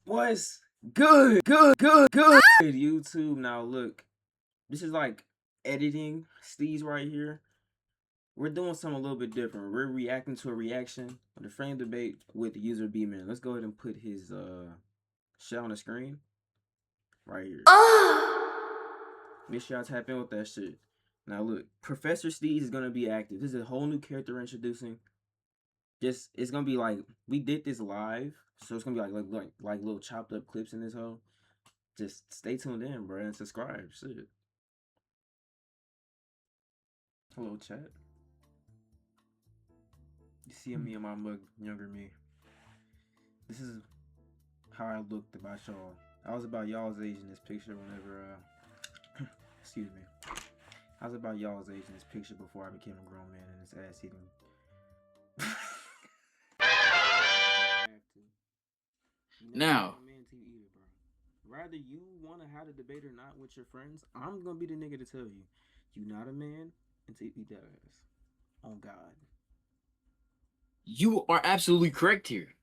What's good? YouTube. Now look, this is like editing Steez right here. We're doing something a little bit different. We're reacting to a reaction of the frame debate with the user B-Man. Let's go ahead and put his shit on the screen right here. Make sure y'all tap in with that shit. Now look, Professor Steez is gonna be active. This is a whole new character we're introducing. Just it's gonna be like we did this live, so it's gonna be like little chopped up clips in this whole. Just stay tuned in, bro, and subscribe. Shit. Hello, chat. You see me and my mug, younger me. This is how I looked about y'all. I was about y'all's age in this picture whenever, excuse me. I was about y'all's age in this picture before I became a grown man and this ass eating. Now, Rather you want to have a debate or not with your friends, I'm gonna be the nigga to tell you, you not a man until you eat that ass. On God. you are absolutely correct here,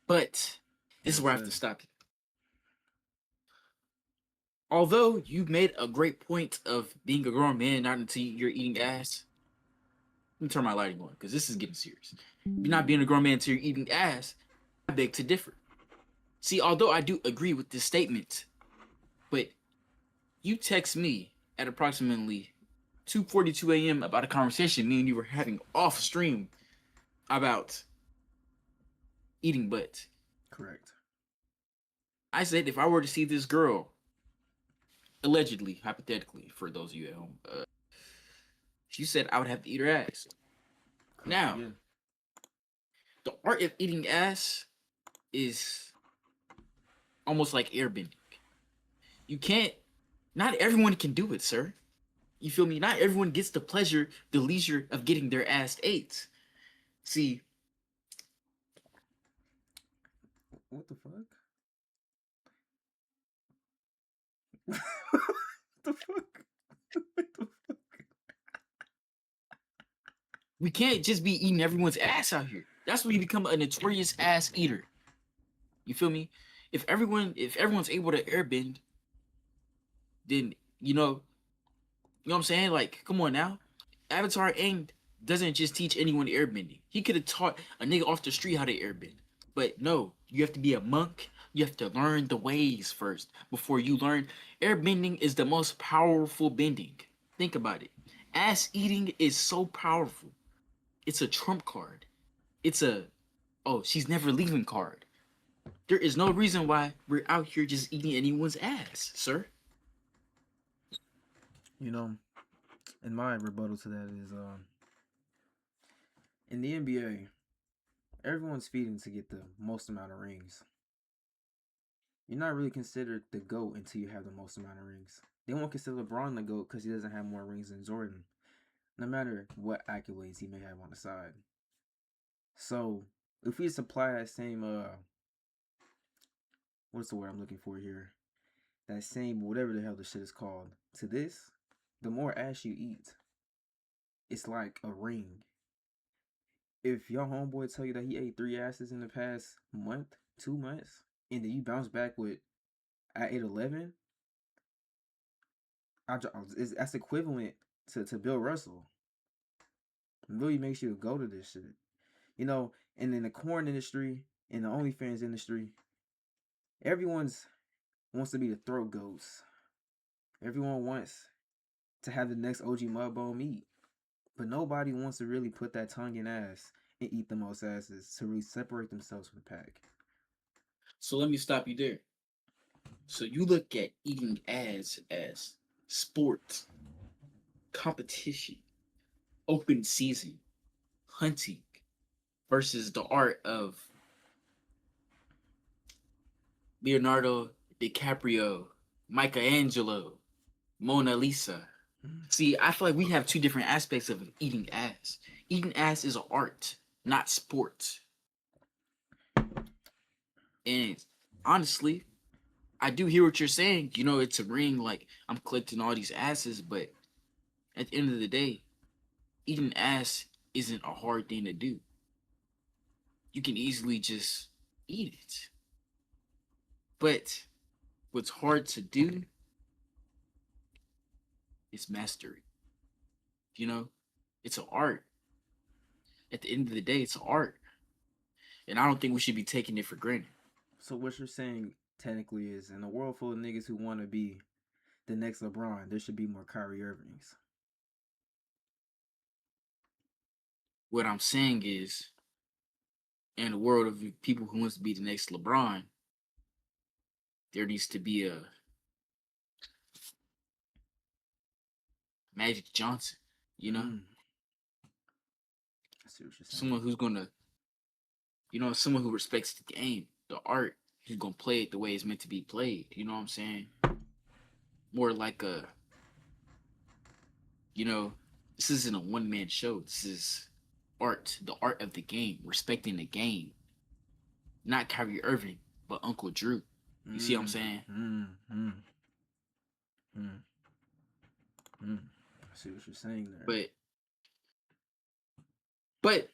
but this is where I have to stop you. Although you made a great point of being a grown man not until you're eating ass, let me turn my lighting on because this is getting serious. You're not being a grown man until you're eating ass. I beg to differ. See, although I do agree with this statement, but you text me at approximately 2:42 a.m. about a conversation me and you were having off stream about eating butt. Correct. I said if I were to see this girl, allegedly, hypothetically, for those of you at home, she said I would have to eat her ass. Correct. Now, yeah. The art of eating ass is almost like airbending. You can't, not everyone can do it, sir. You feel me? Not everyone gets the pleasure, the leisure of getting their ass ate. See. What the fuck? What the fuck? What the fuck? We can't just be eating everyone's ass out here. That's when you become a notorious ass eater. You feel me? If everyone's able to airbend, then you know what I'm saying? Like, come on now. Avatar Aang doesn't just teach anyone airbending. He could have taught a nigga off the street how to airbend. But no, you have to be a monk. You have to learn the ways first before you learn. Airbending is the most powerful bending. Think about it. Ass eating is so powerful. It's a trump card. It's a, oh, she's never leaving card. There is no reason why we're out here just eating anyone's ass, sir. You know, and my rebuttal to that is, in the NBA, everyone's feeding to get the most amount of rings. You're not really considered the GOAT until you have the most amount of rings. They won't consider LeBron the GOAT because he doesn't have more rings than Jordan, no matter what accolades he may have on the side. So, if we just apply that same, what's the word I'm looking for here? That same, whatever the hell the shit is called, to this, the more ass you eat, it's like a ring. If your homeboy tell you that he ate 3 asses in the past month, 2 months, and then you bounce back with, I ate 11, that's equivalent to Bill Russell. It really makes you go to this shit. You know, and in the corn industry, in the OnlyFans industry, everyone's wants to be the throat goats. Everyone wants to have the next OG Mudbone meat. But nobody wants to really put that tongue in ass and eat the most asses to really separate themselves from the pack. So let me stop you there. So you look at eating ass as sport, competition, open season, hunting, versus the art of Leonardo DiCaprio, Michelangelo, Mona Lisa. See, I feel like we have two different aspects of eating ass. Eating ass is an art, not sport. And honestly, I do hear what you're saying. You know, it's a ring, like I'm collecting all these asses, but at the end of the day, eating ass isn't a hard thing to do. You can easily just eat it. But what's hard to do is mastery. You know, it's an art. At the end of the day, it's an art. And I don't think we should be taking it for granted. So what you're saying technically is, in a world full of niggas who want to be the next LeBron, there should be more Kyrie Irvings. What I'm saying is, in a world of people who wants to be the next LeBron, there needs to be a Magic Johnson, you know? I see what you're saying. Someone who's gonna, someone who respects the game, the art, who's gonna play it the way it's meant to be played. You know what I'm saying? More like this isn't a one-man show. This is art, the art of the game, respecting the game. Not Kyrie Irving, but Uncle Drew. You see what I'm saying? I see what you're saying there. But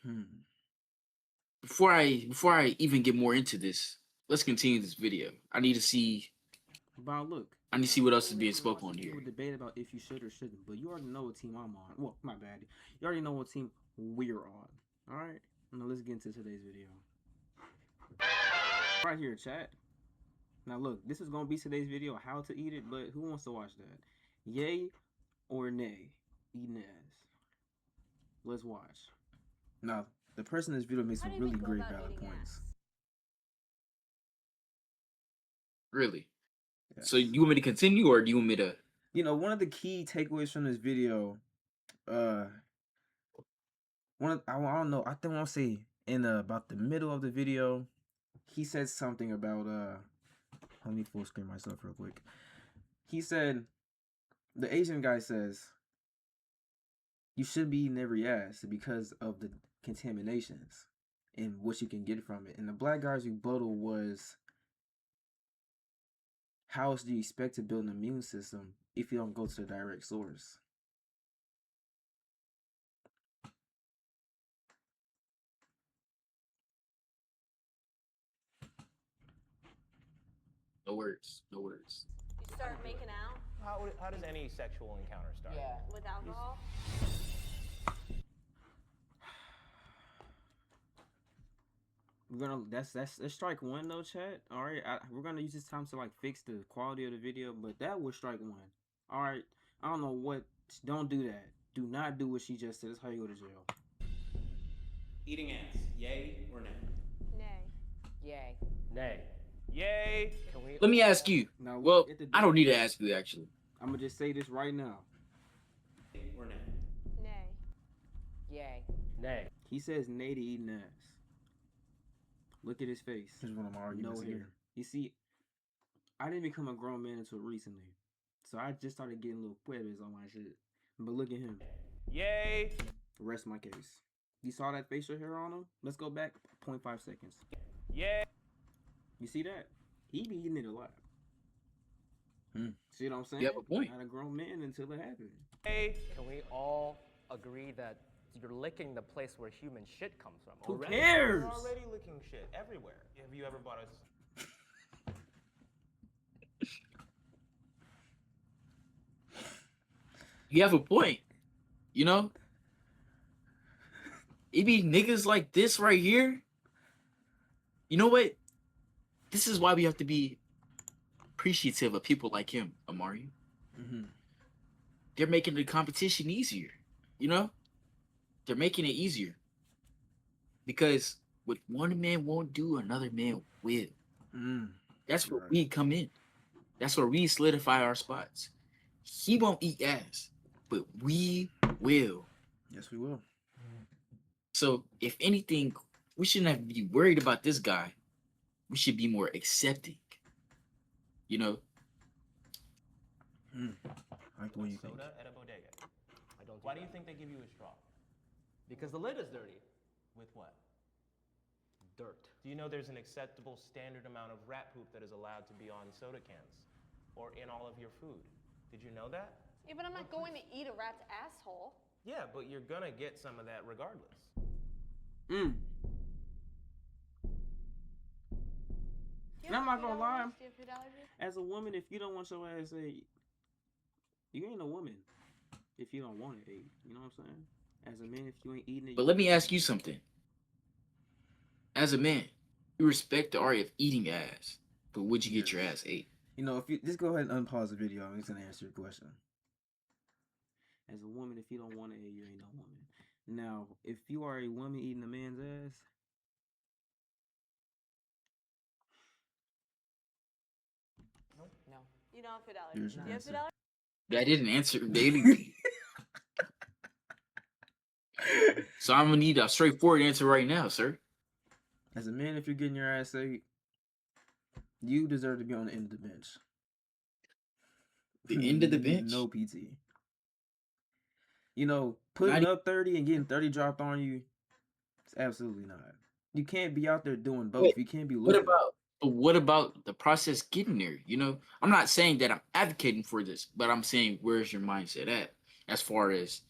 before I even get more into this, let's continue this video. I need to see. But look, I need to see what else is being spoken on here. People debate about if you should or shouldn't, but you already know what team I'm on. Well, my bad. You already know what team we're on. All right. Now let's get into today's video. Right here, chat. Now look, this is gonna be today's video, how to eat it. But who wants to watch that? Yay or nay? Eating ass. Let's watch. Now, the person in this video made some really great valid points. Really? Yes. So you want me to continue, or do you want me to? One of the key takeaways from this video, I don't know. I think I'll say in about the middle of the video, he said something about let me full screen myself real quick. He said, the Asian guy says, you should be eating every ass because of the contaminations and what you can get from it. And the black guy's rebuttal was, how else do you expect to build an immune system if you don't go to the direct source? No words. No words. You start making out? How does any sexual encounter start? Yeah. With alcohol? We're gonna that's strike one though, chat. All right, we're gonna use this time to like fix the quality of the video, but that was strike one. All right, I don't know what. Don't do that. Do not do what she just said. That's how you go to jail. Eating ass, yay or nay? Nay. Yay. Nay. Yay. Let me ask you. Now, Well, I don't need to ask you actually. I'm gonna just say this right now. Or nay? Nay. Yay. Nay. He says nay to eating ass. Look at his face. Here's one of my arguments here. You see, I didn't become a grown man until recently. So I just started getting little pueblos on my shit. But look at him. Yay. Rest my case. You saw that facial hair on him? Let's go back 0.5 seconds. Yay. You see that? He be eating it a lot. See what I'm saying? You have a point. Not a grown man until it happened. Yay. Can we all agree that you're licking the place where human shit comes from? Who Already? cares? We're already licking shit everywhere. Have you ever bought us? You have a point. You know? It be niggas like this right here. You know what? This is why we have to be appreciative of people like him, Amari. They're making the competition easier. You know? They're making it easier. Because what one man won't do, another man will. That's where we come in. That's where we solidify our spots. He won't eat ass, but we will. Yes, we will. So, if anything, we shouldn't have to be worried about this guy. We should be more accepting. You know? I like the way you think. Soda at a bodega. I don't. Why do you think they give you a straw? Because the lid is dirty. With what? Dirt. Do you know there's an acceptable standard amount of rat poop that is allowed to be on soda cans or in all of your food? Did you know that? Yeah, but I'm not going to eat a rat's asshole. Yeah, but you're gonna get some of that regardless. And I'm not gonna lie, Do you have food allergies? as a woman, if you don't want your ass ate, you ain't a woman. If you don't want it ate, you know what I'm saying? As a man, if you ain't eating it, But you let ain't me a ask man. you something. As a man, you respect the art of eating ass, but would you get your Yes. ass ate? You know, if you just go ahead and unpause the video, I'm just gonna answer your question. As a woman, if you don't want it, you ain't no woman. Now, if you are a woman eating a man's ass, No. You don't have food allergies. here's Do your you have food answer. allergies? That didn't answer daily. So I'm gonna need a straightforward answer right now, sir. As a man, if you're getting your ass ate, you deserve to be on the end of the bench. The end of the bench. No PT. You know, Not putting up 30 and getting 30 dropped on you, it's absolutely not. You can't be out there doing both. Wait, You can't be what losing. about but what about the process getting there? You know, I'm not saying that I'm advocating for this, but I'm saying where's your mindset at as far as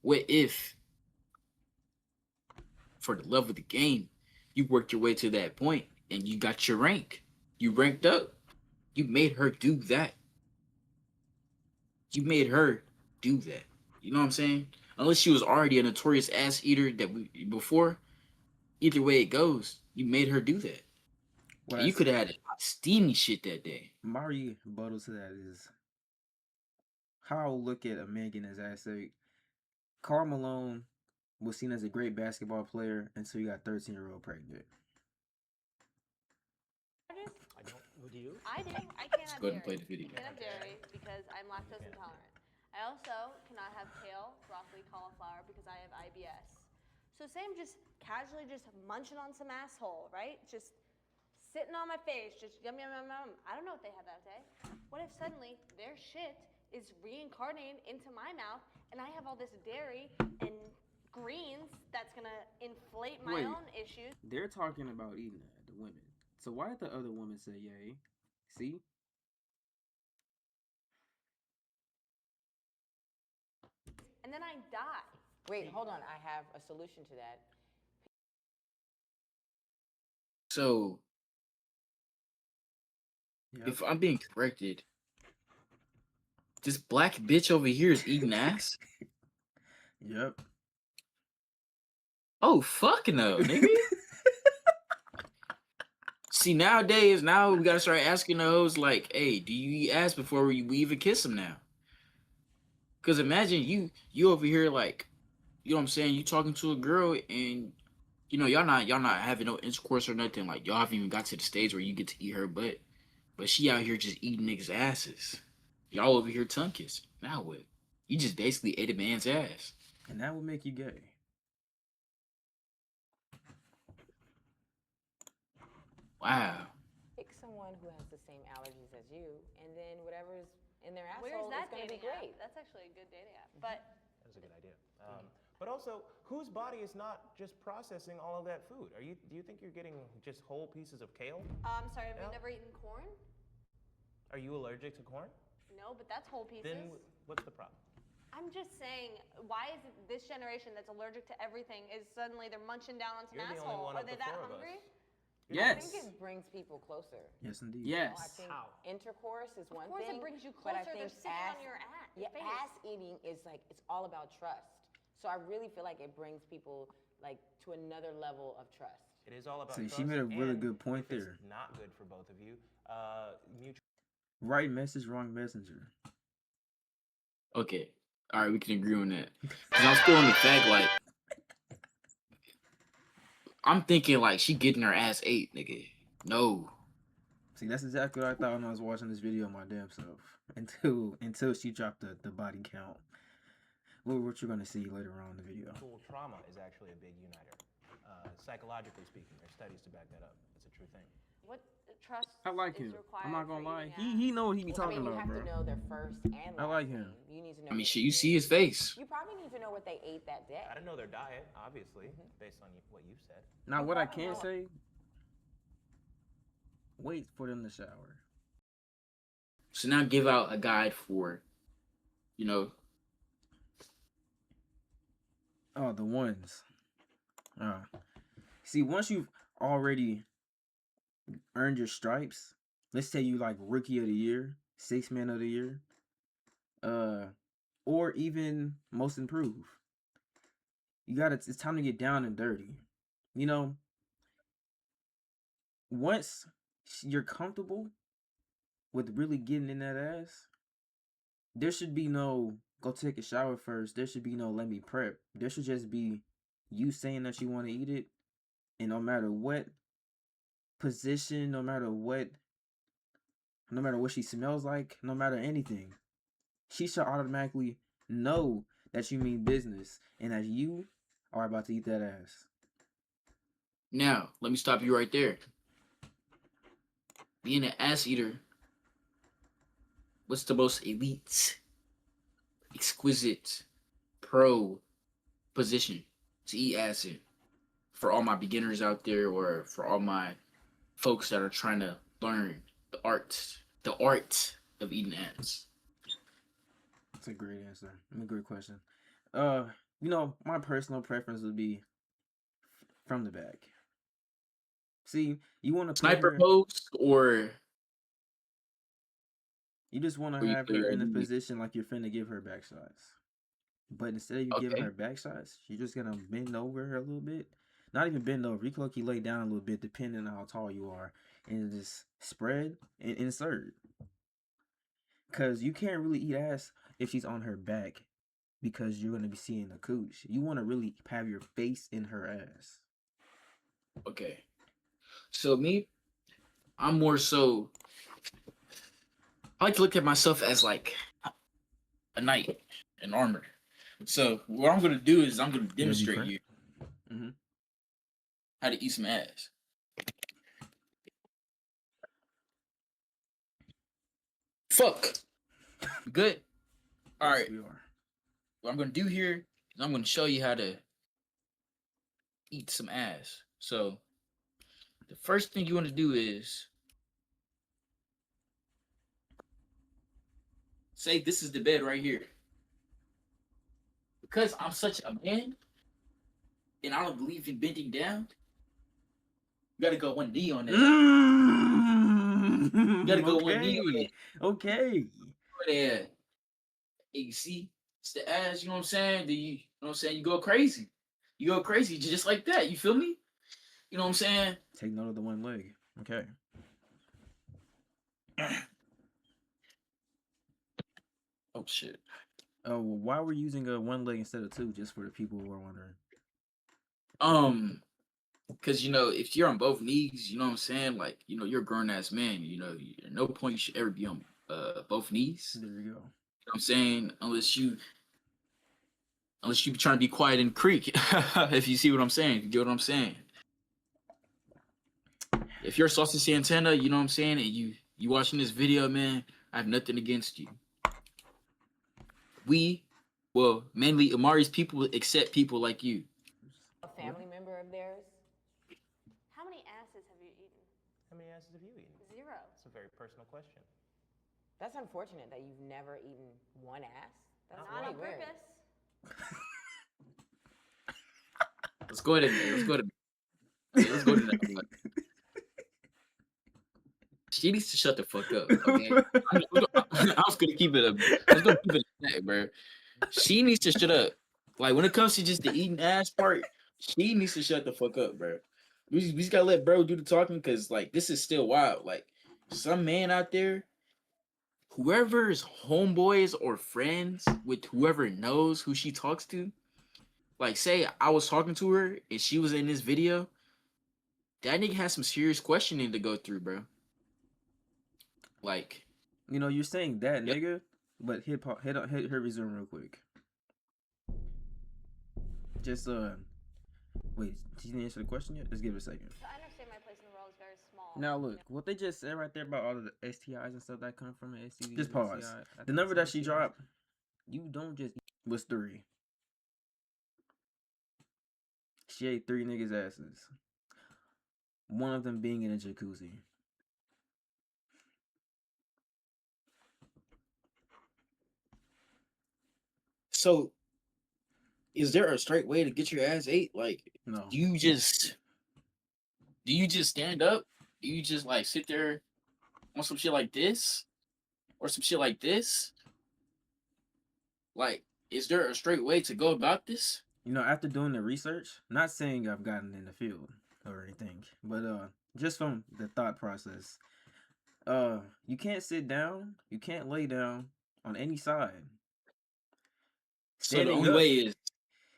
what if for the love of the game, you worked your way to that point and you got your rank. You ranked up. You made her do that. You made her do that. You know what I'm saying? Unless she was already a notorious ass eater that we before, either way it goes, you made her do that. What And I you could said, have had steamy shit that day. my rebuttal to that is how I'll look at a man getting his ass ate. Karl Malone was seen as a great basketball player until he got 13-year-old pregnant. Allergies? I don't. Would you? I do. I can't Let's have go ahead and play dairy. the video. I can't have dairy because I'm lactose intolerant. I also cannot have kale, broccoli, cauliflower because I have IBS. So say I'm just casually just munching on some asshole, right? Just sitting on my face, just yum yum yum yum. I don't know what they had that day. What if suddenly their shit is reincarnated into my mouth and I have all this dairy and greens that's gonna inflate my Wait. own issues? They're talking about eating that, the women. So why did the other woman say yay? See? And then I die. Wait, hold on. I have a solution to that. So Yep. if I'm being corrected, this black bitch over here is eating ass? Yep. Oh fuck no, nigga. See, nowadays, now we gotta start asking those like, hey, do you eat ass before we even kiss them now? Cause imagine you over here like, you know what I'm saying, you talking to a girl and you know y'all not having no intercourse or nothing, like y'all haven't even got to the stage where you get to eat her butt. But she out here just eating niggas' asses. Y'all over here tongue kissing. Now what? You just basically ate a man's ass. And that would make you gay. Wow. Pick someone who has the same allergies as you, and then whatever's in their Where's asshole is that going to be dating app? great. That's actually a good dating app. But That was a good idea. But also, whose body is not just processing all of that food? Do you think you're getting just whole pieces of kale? I'm sorry, have you Yeah. never eaten corn? Are you allergic to corn? No, but that's whole pieces. Then what's the problem? I'm just saying, why is it this generation that's allergic to everything is suddenly they're munching down on some You're the only asshole? one Are of they the that four of us. hungry? I think Yes. it brings people closer. Yes, indeed. You know, I Yes. think How? intercourse is one Of course thing. it brings you but I closer. They're think sitting on your ass. Yeah, ass eating is like, it's all about trust. So I really feel like it brings people like to another level of trust. It is all about See, trust. she made a really and good point if it's there. not good for both of you. Mutual. Right message, wrong messenger. Okay. All right, we can agree on that. Cause I'm still on the fact like, I'm thinking like she getting her ass ate, nigga. No. See, that's exactly what I thought when I was watching this video my damn self. Until she dropped the body count. What you're gonna see later on in the video. Trauma is actually a big uniter. Psychologically speaking, there's studies to back that up. It's a true thing. What trust I like is him. required I'm not for gonna lie. eating He know what he be I talking mean, you about, have bro. to know their first and last I like him. name. You need to know I mean their shit, you see his name. face. You probably need to know what they ate that day. I don't know their diet, obviously, based on what you said. Now, You what I probably can know- say, wait for them to shower. So now give out a guide for, you know, Oh, the ones. See, once you've already earned your stripes. Let's say you like rookie of the year, sixth man of the year, or even most improved. You got to It's time to get down and dirty. You know, once you're comfortable with really getting in that ass, there should be no go take a shower first. There should be no let me prep. There should just be you saying that you want to eat it, and no matter what position, no matter what she smells like, no matter anything, she should automatically know that you mean business and that you are about to eat that ass. Now, let me stop you right there. Being an ass eater, what's the most elite, exquisite, pro position to eat ass in? For all my beginners out there, or for all my folks that are trying to learn the art of eating ass. That's a great answer. A great question. My personal preference would be from the back. See, you want to Sniper pose, or you just want to you have feel her your in a enemy? position like you're finna give her back shots. But instead of you giving Okay. her back shots, you're just gonna bend over her a little bit. Not even bend over. You can look, you lay down a little bit, depending on how tall you are, and just spread and insert. Cause you can't really eat ass if she's on her back, because you're gonna be seeing the cooch. You want to really have your face in her ass. Okay. So me, I'm more so. I like to look at myself as like a knight in armor. So what I'm gonna do is I'm gonna demonstrate you Mm-hmm. how to eat some ass. Fuck. Good. All right. We are. What I'm gonna do here is I'm gonna show you how to eat some ass. So the first thing you want to do is say this is the bed right here. Because I'm such a man and I don't believe in bending down, you gotta go one knee on that. You gotta go one knee on that. Okay. Yeah. You see, it's the ass, you know what I'm saying? You know what I'm saying? You go crazy. You go crazy just like that. You feel me? You know what I'm saying? Take note of the one leg. Okay. Oh shit. Why we're using a one leg instead of two? Just for the people who are wondering. Because if you're on both knees, you know what I'm saying? Like, you're a grown ass man. At no point you should ever be on both knees. There you go. You know what I'm saying? Unless you trying to be quiet in the creek. If you see what I'm saying, you get what I'm saying. If you're Saucy Santana, you know what I'm saying, and you watching this video, man, I have nothing against you. Mainly Amari's people accept people like you. A family member of theirs? How many asses have you eaten? How many asses have you eaten? 0. That's a very personal question. That's unfortunate that you've never eaten one ass. That's Not on really weird. purpose. Let's go ahead and let's go to that. She needs to shut the fuck up. Okay, I was gonna keep it a bro. She needs to shut up. Like, when it comes to just the eating ass part, she needs to shut the fuck up, bro. We just gotta let bro do the talking, because like this is still wild. Like, some man out there, whoever's homeboys or friends with whoever knows who she talks to, like, say I was talking to her and she was in this video, that nigga has some serious questioning to go through, bro. Like, you're saying that, Yep. nigga, but hit resume real quick. Just wait, she didn't answer the question yet? Let's give it a second. So I understand my place in the world is very small. Now look, what they just said right there about all of the STIs and stuff that come from the STDs. Just pause. The number that she dropped, you don't just was 3. She ate 3 niggas' asses. One of them being in a jacuzzi. so is there a straight way to get your ass ate? Like, No. do you just stand up Do you just like sit there on some shit like this or some shit like this? Like, is there a straight way to go about this? You know, after doing the research, not saying I've gotten in the field or anything, but just from the thought process, you can't sit down, you can't lay down on any side. So the Standing only up, way is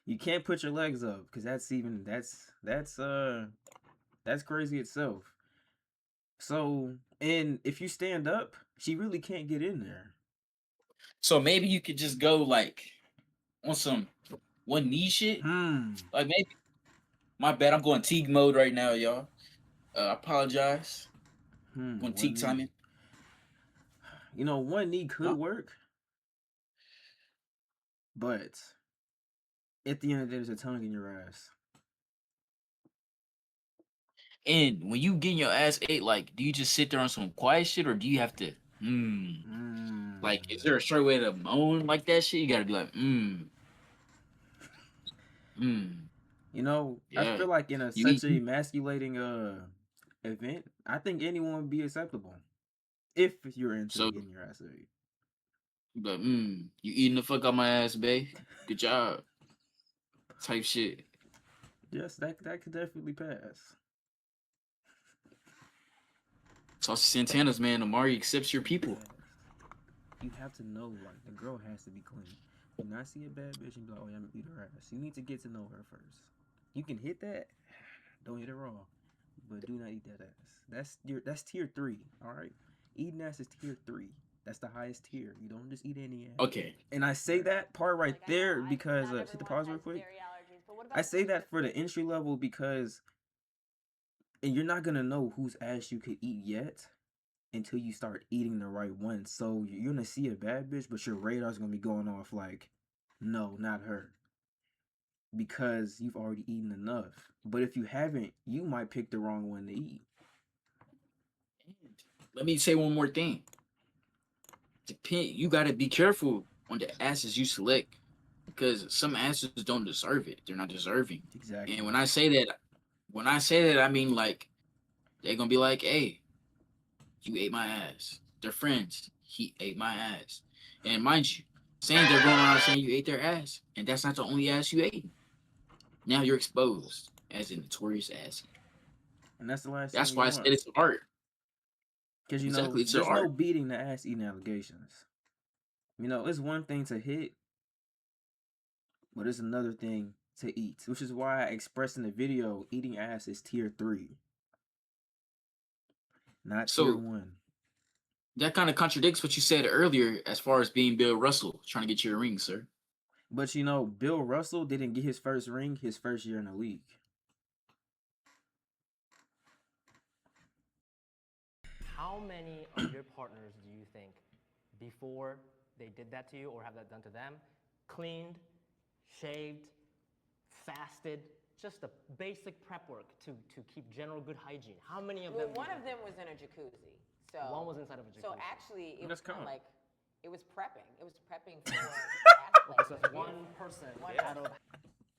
you can't put your legs up because that's crazy itself. So, and if you stand up, she really can't get in there. so maybe you could just go like on some one knee shit. Hmm. Like maybe my bad, I'm going Teague mode right now, y'all. I apologize. Going One Teague knee. timing. You know, one knee could Huh? work, but at the end of the day, there's a tongue in your ass. And when you getting your ass ate, like, do you just sit there on some quiet shit or do you have to like, is there a straight way to moan like that shit? You gotta be like, mm. You know, I Yeah. feel like in a You such eat a emasculating event, I think anyone would be acceptable if you're into so getting your ass ate. but you eating the fuck out my ass, babe. Good job. Type shit. Yes, that could definitely pass. Saucy Santana's man, Amari accepts your people. Pass. You have to know, like, the girl has to be clean. Do not see a bad bitch and be like, oh, yeah, I'm gonna eat her ass. You need to get to know her first. You can hit that, don't hit it raw, but do not eat that ass. That's tier 3. All right, eating ass is tier 3. That's the highest tier. You don't just eat any ass. Okay. And I say that part right Like, there I know because not hit the everyone pause real has quick. dairy allergies, but what about I say that for the entry level because, and you're not gonna know whose ass you could eat yet until you start eating the right one. So you're gonna see a bad bitch, but your radar's gonna be going off like, no, not her, because you've already eaten enough. But if you haven't, you might pick the wrong one to eat. Let me say one more thing. You gotta be careful on the asses you select because some asses don't deserve it. They're not deserving. Exactly. And when I say that, I mean like they're gonna be like, "Hey, you ate my ass." They're friends. He ate my ass. And mind you, saying they're going around saying you ate their ass, and that's not the only ass you ate. Now you're exposed as a notorious ass. And that's the last thing That's you why I want. said it's art. Because you know, Exactly, it's an there's no art. beating the ass eating allegations. You know, it's one thing to hit, but it's another thing to eat. Which is why I expressed in the video, eating ass is tier 3, not tier So 1. that kind of contradicts what you said earlier as far as being Bill Russell trying to get you a ring, sir. But you know, Bill Russell didn't get his first ring his first year in the league. How many of your partners do you think, before they did that to you or have that done to them, cleaned, shaved, fasted, just the basic prep work to keep general good hygiene? How many of Well, them? one of them was in a jacuzzi. So One was inside of a So jacuzzi. actually, it That's was kind of cool. like, it was prepping. It was prepping for athletes. So it's one person out of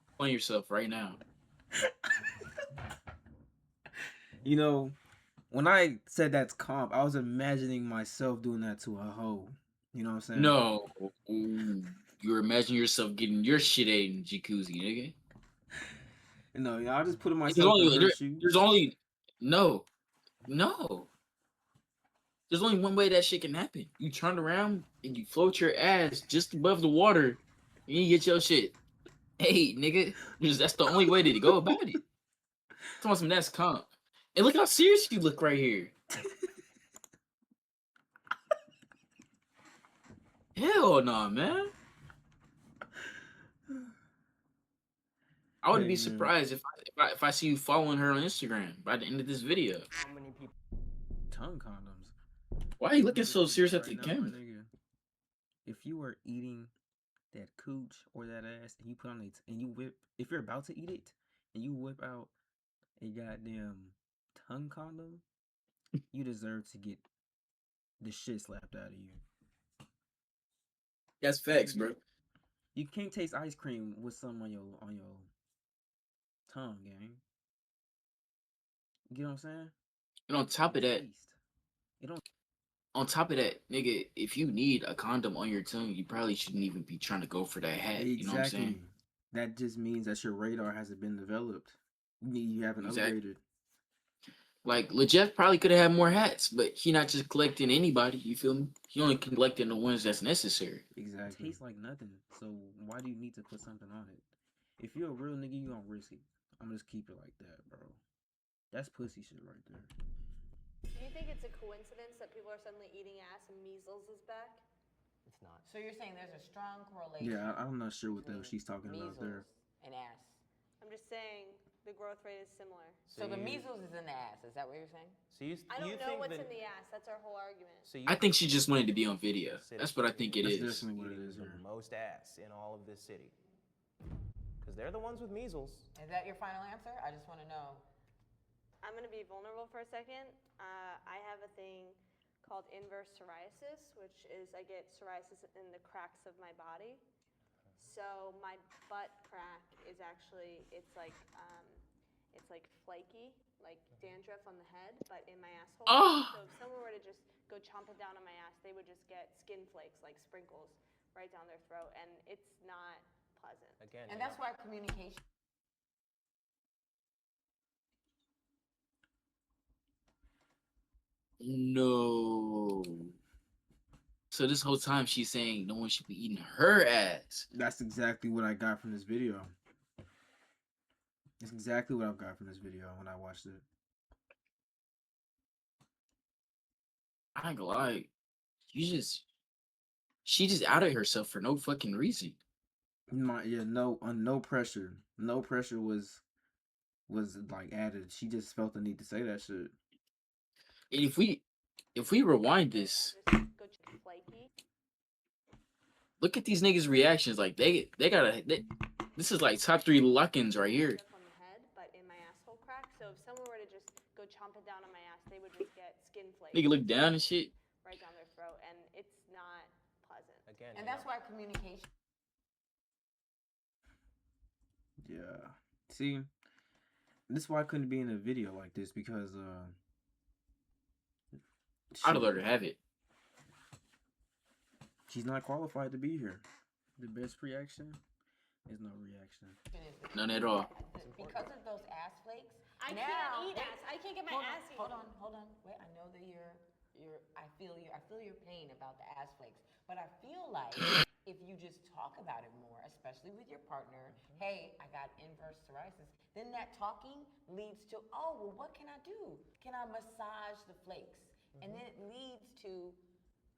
Explain yourself right now. You know, when I said that's comp, I was imagining myself doing that to a hoe. You know what I'm saying? No, you're imagining yourself getting your shit ate in jacuzzi, nigga. No, yeah, I just put There's myself in only her shoes. there's only no, no. There's only one way that shit can happen. You turn around and you float your ass just above the water, and you get your shit. Hey, nigga, that's the only way to go about it. That's comp. And look how serious you look right here. Hell no, man. I wouldn't Hey, be man. surprised if I see you following her on Instagram by the end of this video. how many people? Tongue condoms. Why are you looking Remember so this serious at right the now, my camera? nigga. If you are eating that cooch or that ass and you put on it and you whip, if you're about to eat it and you whip out a goddamn tongue condom, you deserve to get the shit slapped out of you. That's facts, bro. You can't taste ice cream with some on your tongue, gang. You get what I'm saying? And on top of that, Taste. It don't. nigga, if you need a condom on your tongue, you probably shouldn't even be trying to go for that hat. You know what I'm saying? Exactly. That just means that your radar hasn't been developed. You haven't Exactly. upgraded. Like LeJeff probably could have had more hats, but he not just collecting anybody. You feel me? He only collecting the ones that's necessary. Exactly. It tastes like nothing. So why do you need to put something on it? If you're a real nigga, you gonna risk it. I'm gonna just keep it like that, bro. That's pussy shit right there. Do you think it's a coincidence that people are suddenly eating ass and measles is back? It's not. So you're saying there's a strong correlation Yeah, I'm not sure what the hell between she's talking about there. measles and ass. I'm just saying the growth rate is similar. So the measles is in the ass. Is that what you're saying? So you, I you don't know think what's that, in the ass. That's our whole argument. So you I think she just wanted to be on video. city That's what I think it That's is. definitely what it eating is the here. most ass in all of this city? Because they're the ones with measles. Is that your final answer? I just want to know. I'm going to be vulnerable for a second. I have a thing called inverse psoriasis, which is I get psoriasis in the cracks of my body. So my butt crack is actually, it's like flaky, like dandruff on the head, but in my asshole. Oh. So if someone were to just go chomping down on my ass, they would just get skin flakes, like sprinkles, right down their throat, and it's not pleasant. Again, And that's why communication. No. So this whole time she's saying no one should be eating her ass. That's exactly what I got from this video. It's exactly what I got from this video when I watched it. I ain't gonna lie. She just outed herself for no fucking reason. No pressure. No pressure was like added. She just felt the need to say that shit. And if we rewind this, Just go flaky. look at these niggas' reactions. Like this is like top 3 lock-ins right here. On the head, but in my asshole crack. So if someone were to just go chomping down on my ass, they would just get skin flakes. Nigga look down and shit. Right down their throat, and it's not pleasant. again, And that's why communication. Yeah. See, this is why I couldn't be in a video like this because I'd have let her have it. she's not qualified to be here. The best reaction is no reaction. None at all. Because of those ass flakes. I now, can't eat ass. I can't get my ass eaten. Hold on. Wait, I know that I feel your pain about the ass flakes, but I feel like if you just talk about it more, especially with your partner, hey, I got inverse psoriasis, then that talking leads to, oh, well, what can I do? Can I massage the flakes? And then it leads to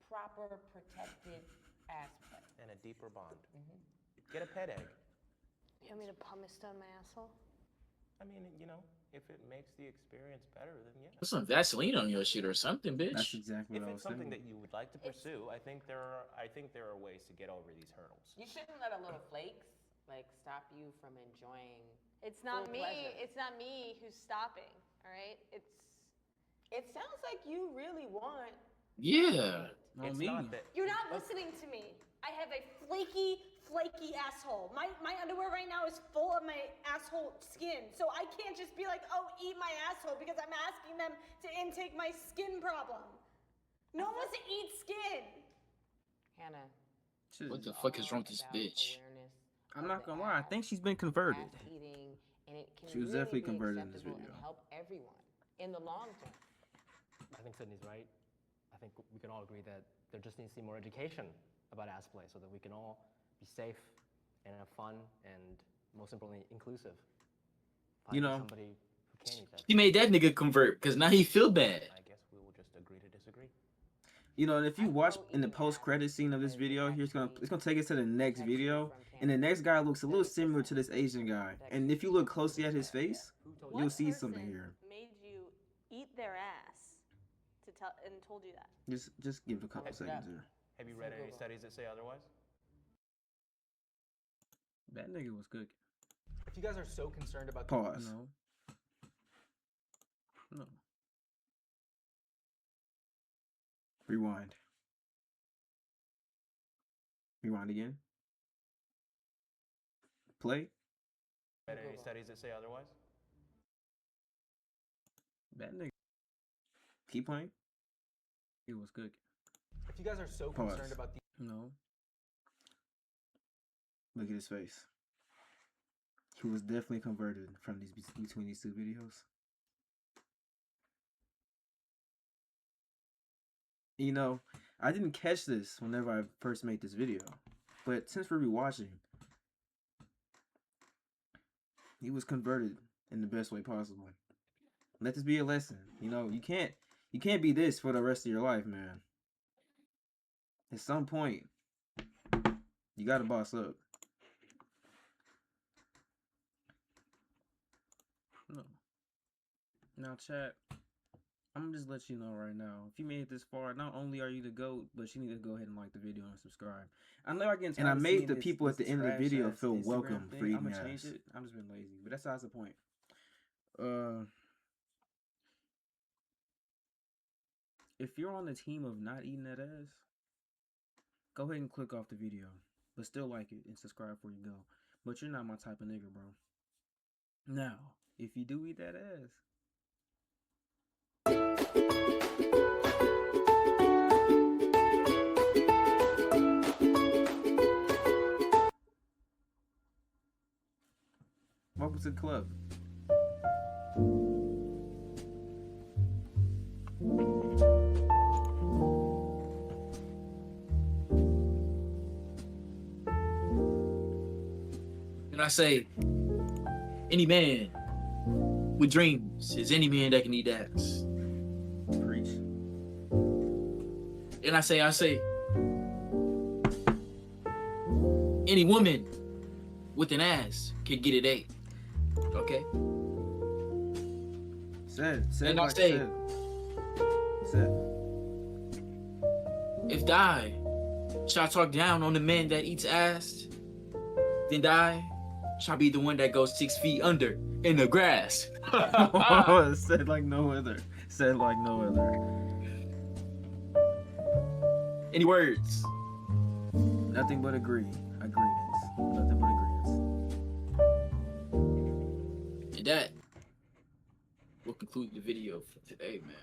proper protected ass play. and a deeper bond. Get a pet egg. You want me to pumice down my asshole? I mean, if it makes the experience better, then yeah. Put some Vaseline on your shit or something, bitch. That's exactly If what I it's was something saying. that you would like to pursue, I think there are ways to get over these hurdles. You shouldn't let a little flakes like stop you from enjoying. It's not Full me. pleasure. It's not me who's stopping. All right. It sounds like you really want. Yeah. No, It's me. not that. You're not listening to me. I have a flaky asshole. My underwear right now is full of my asshole skin. So I can't just be like, oh, eat my asshole because I'm asking them to intake my skin problem. No one wants to eat skin. Hannah. Shit. What the fuck is wrong with this about bitch? awareness I'm of not the gonna lie. I ass, think she's been converted. ass eating, and it can She was really definitely be converted in this acceptable video. and help everyone in the long term. I think Sydney's right. I think we can all agree that there just needs to be more education about ass play so that we can all be safe and have fun and, most importantly, inclusive. Finding somebody who can eat that. He made that nigga convert because now he feel bad. I guess we will just agree to disagree. And if you watch in the post-credit scene of this video, it's gonna take us to the next video, and the next guy looks a little similar to this Asian guy. And if you look closely at his face, you'll see something here. Made you eat their ass and told you that. Just give it a couple seconds here. Have you read any studies that say otherwise? That nigga was cooking. If you guys are so concerned about Pause. No. Rewind. Rewind again. Play. Read any studies that say otherwise? That nigga. Keep playing. It was good. If you guys are so Pause. concerned about the No. Look at his face. He was definitely converted from between these two videos. You know, I didn't catch this whenever I first made this video, but since we're rewatching, he was converted in the best way possible. Let this be a lesson. You know, you can't be this for the rest of your life, man. At some point, you gotta boss up. No. Now, chat, I'm gonna just let you know right now. If you made it this far, not only are you the GOAT, but you need to go ahead and like the video and subscribe. I know I get and I made the people at the end of the video feel welcome for eating ass. I'm gonna change it. I'm just being lazy, but that's the point. If you're on the team of not eating that ass, go ahead and click off the video, but still like it and subscribe before you go. But you're not my type of nigga, bro. Now, if you do eat that ass, welcome to the club. And I say, any man with dreams is any man that can eat ass. Preach. And I say, any woman with an ass can get it ate. Okay? Said And like I say, said. if die shall talk down on the man that eats ass, then die shall be the one that goes 6 feet under in the grass. Said like no other. Said like no other. Any words? Nothing but agreements. Nothing but agreements. And that will conclude the video for today, man.